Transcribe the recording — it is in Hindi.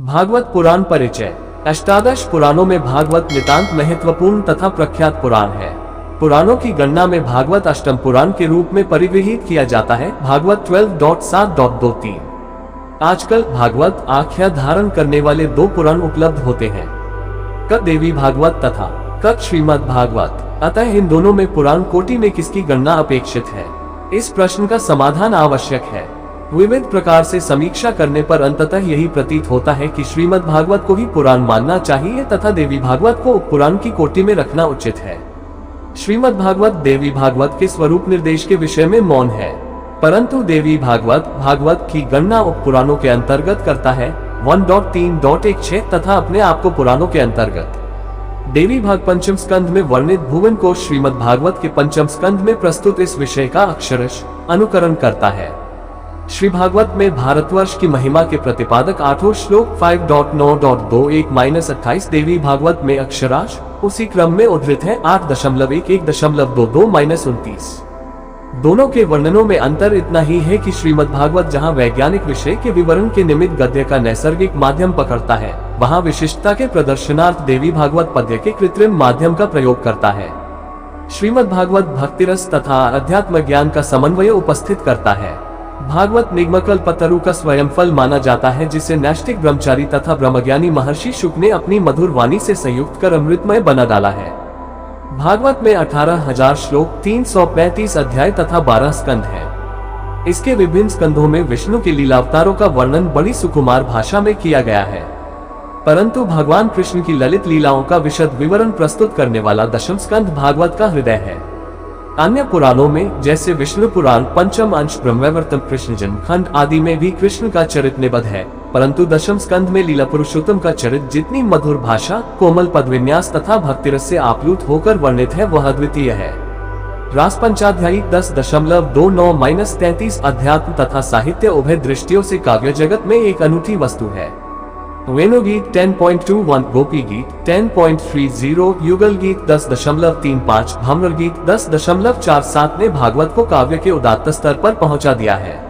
भागवत पुराण परिचय। अष्टादश पुराणों में भागवत नितांत महत्वपूर्ण तथा प्रख्यात पुराण है। पुराणों की गणना में भागवत अष्टम पुराण के रूप में परिगृहित किया जाता है। भागवत 12.7.23। आजकल भागवत आख्या धारण करने वाले दो पुराण उपलब्ध होते हैं, क देवी भागवत तथा क श्रीमद् भागवत। अतः इन दोनों में पुराण कोटि में किसकी गणना अपेक्षित है, इस प्रश्न का समाधान आवश्यक है। विविध प्रकार से समीक्षा करने पर अंततः यही प्रतीत होता है कि श्रीमद् भागवत को ही पुराण मानना चाहिए तथा देवी भागवत को उपपुराण की कोटि में रखना उचित है। श्रीमद् भागवत देवी भागवत के स्वरूप निर्देश के विषय में मौन है, परंतु देवी भागवत की गणना उपपुराणों के अंतर्गत करता है 1.3.16 तथा अपने आप को पुराणों के अंतर्गत देवी भाग पंचम स्कंध में वर्णित भुवन को श्रीमद् भागवत के पंचम स्कंध में प्रस्तुत इस विषय का अक्षरश अनुकरण करता है। श्री भागवत में भारतवर्ष की महिमा के प्रतिपादक 8वां श्लोक 5.9.21-28 देवी भागवत में अक्षराश उसी क्रम में उद्धृत है 8.1.22-29। दोनों के वर्णनों में अंतर इतना ही है कि श्रीमद् भागवत जहां वैज्ञानिक विषय के विवरण के निमित्त गद्य का नैसर्गिक माध्यम पकड़ता है, वहां विशिष्टता के प्रदर्शनार्थ देवी भागवत पद्य के कृत्रिम माध्यम का प्रयोग करता है। श्रीमद् भागवत भक्तिरस तथा अध्यात्म ज्ञान का समन्वय उपस्थित करता है। भागवत निगमकल्पतरु का स्वयं फल माना जाता है, जिसे नैष्ठिक ब्रह्मचारी तथा ब्रह्मज्ञानी महर्षि शुक ने अपनी मधुर वाणी से संयुक्त कर अमृतमय बना डाला है। भागवत में 18,000 श्लोक, 335 अध्याय तथा 12 स्कंध हैं। इसके विभिन्न स्कंधों में विष्णु के लीलावतारों का वर्णन बड़ी सुकुमार भाषा में किया गया है, परंतु भगवान कृष्ण की ललित लीलाओं का विशद विवरण प्रस्तुत करने वाला दशम स्कंध भागवत का हृदय है। अन्य पुराणों में जैसे विष्णु पुराण पंचम अंश ब्रह्मवैवर्तम कृष्ण जन्म खंड आदि में भी कृष्ण का चरित्र निबद्ध है, परंतु दशम स्कंध में लीला पुरुषोत्तम का चरित्र जितनी मधुर भाषा, कोमल पद विन्यास तथा भक्तिरस से आप्लुत होकर वर्णित है, वह अद्वितीय है। रास पंचाध्यायी 10.29-33 अध्यात्म तथा साहित्य उभय दृष्टियों से काव्य जगत में एक अनूठी वस्तु है। वेणुगीत 10.21, गोपी गीत 10.30, युगल गीत 10.35, भ्रमर गीत 10.47 ने भागवत को काव्य के उदात्त स्तर पर पहुंचा दिया है।